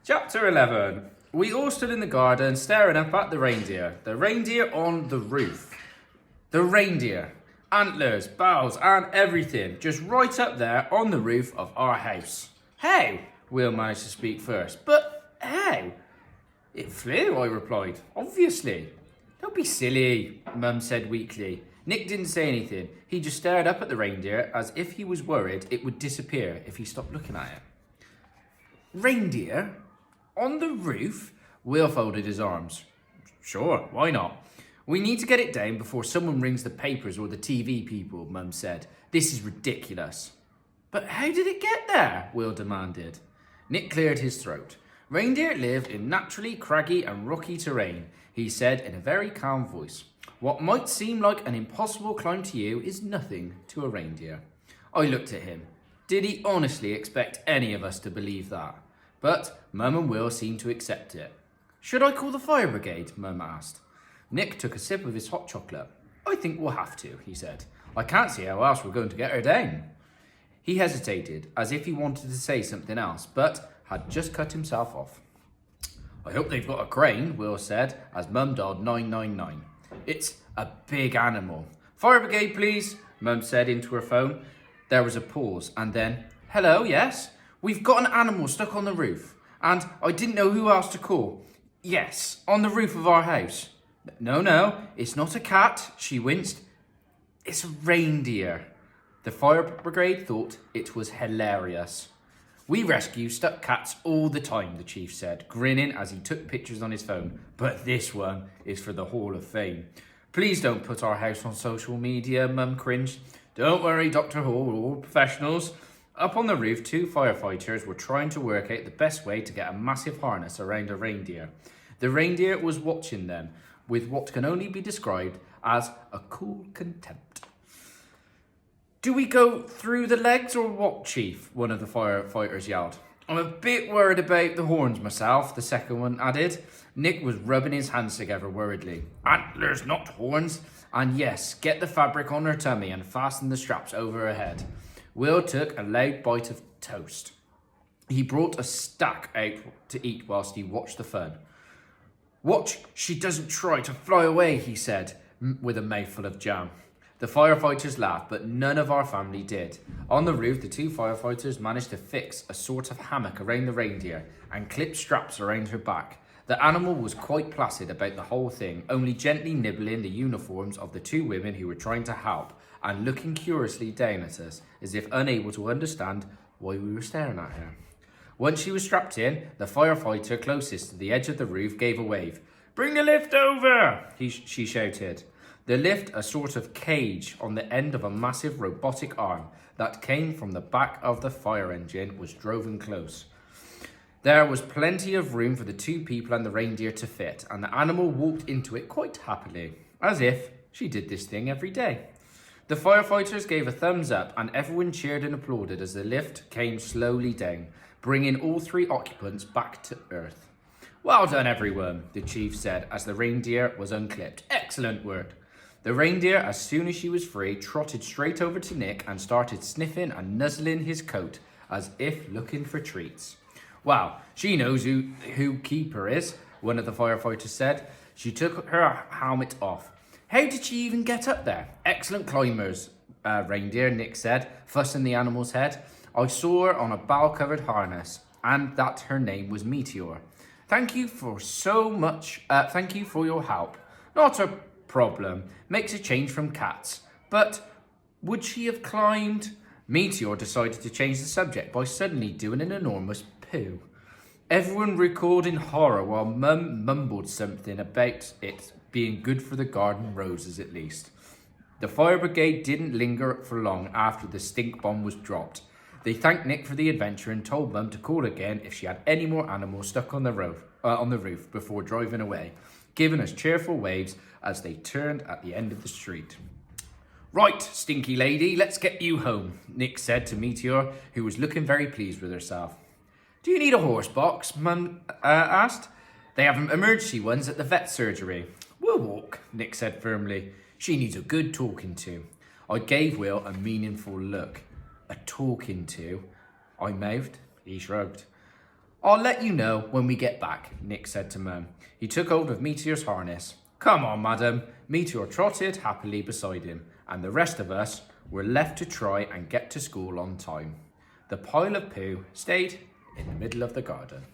Chapter 11. We all stood in the garden staring up at the reindeer. The reindeer on the roof. The reindeer. Antlers, bells and everything. Just right up there on the roof of our house. How? Will managed to speak first. But how? It flew, I replied. Obviously. Don't be silly, Mum said weakly. Nick didn't say anything. He just stared up at the reindeer as if he was worried it would disappear if he stopped looking at it. Reindeer? On the roof? Will folded his arms. Sure, why not? We need to get it down before someone rings the papers or the TV people, Mum said. This is ridiculous. But how did it get there? Will demanded. Nick cleared his throat. Reindeer live in naturally craggy and rocky terrain, he said in a very calm voice. What might seem like an impossible climb to you is nothing to a reindeer. I looked at him. Did he honestly expect any of us to believe that? But Mum and Will seemed to accept it. Should I call the fire brigade? Mum asked. Nick took a sip of his hot chocolate. I think we'll have to, he said. I can't see how else we're going to get her down. He hesitated, as if he wanted to say something else, but had just cut himself off. I hope they've got a crane, Will said, as Mum dialed 999. It's a big animal. Fire brigade, please, Mum said into her phone. There was a pause, and then, hello, yes? We've got an animal stuck on the roof, and I didn't know who else to call. Yes, on the roof of our house. No, it's not a cat, she winced. It's a reindeer. The fire brigade thought it was hilarious. We rescue stuck cats all the time, the chief said, grinning as he took pictures on his phone. But this one is for the Hall of Fame. Please don't put our house on social media, Mum cringed. Don't worry, Dr. Hall, we're all professionals. Up on the roof, two firefighters were trying to work out the best way to get a massive harness around a reindeer. The reindeer was watching them with what can only be described as a cool contempt. Do we go through the legs or what, Chief? One of the firefighters yelled. I'm a bit worried about the horns myself, the second one added. Nick was rubbing his hands together worriedly. Antlers, not horns. And yes, get the fabric on her tummy and fasten the straps over her head. Will took a loud bite of toast. He brought a stack out to eat whilst he watched the fun. Watch, she doesn't try to fly away, he said, with a mouthful of jam. The firefighters laughed, but none of our family did. On the roof, the two firefighters managed to fix a sort of hammock around the reindeer and clip straps around her back. The animal was quite placid about the whole thing, only gently nibbling the uniforms of the two women who were trying to help and looking curiously down at us, as if unable to understand why we were staring at her. Once she was strapped in, the firefighter closest to the edge of the roof gave a wave. Bring the lift over, she shouted. The lift, a sort of cage on the end of a massive robotic arm that came from the back of the fire engine, was driven close. There was plenty of room for the two people and the reindeer to fit, and the animal walked into it quite happily, as if she did this thing every day. The firefighters gave a thumbs up and everyone cheered and applauded as the lift came slowly down, bringing all three occupants back to earth. Well done, everyone, the chief said as the reindeer was unclipped. Excellent work. The reindeer, as soon as she was free, trotted straight over to Nick and started sniffing and nuzzling his coat as if looking for treats. Wow, she knows who Keeper is, one of the firefighters said. She took her helmet off. How did she even get up there? Excellent climbers, reindeer, Nick said, fussing the animal's head. I saw her on a bell-covered harness, and that her name was Meteor. Thank you for your help. Not a problem. Makes a change from cats. But would she have climbed? Meteor decided to change the subject by suddenly doing an enormous poo. Everyone recoiled in horror while Mum mumbled something about it being good for the garden roses at least. The fire brigade didn't linger for long after the stink bomb was dropped. They thanked Nick for the adventure and told Mum to call again if she had any more animals stuck on the roof before driving away, giving us cheerful waves as they turned at the end of the street. Right, stinky lady, let's get you home, Nick said to Meteor, who was looking very pleased with herself. Do you need a horse box? Mum asked. They have emergency ones at the vet surgery. We'll walk, Nick said firmly. She needs a good talking to. I gave Will a meaningful look. A talking to? I mouthed. He shrugged. I'll let you know when we get back, Nick said to Mum. He took hold of Meteor's harness. Come on, madam. Meteor trotted happily beside him, and the rest of us were left to try and get to school on time. The pile of poo stayed in the middle of the garden.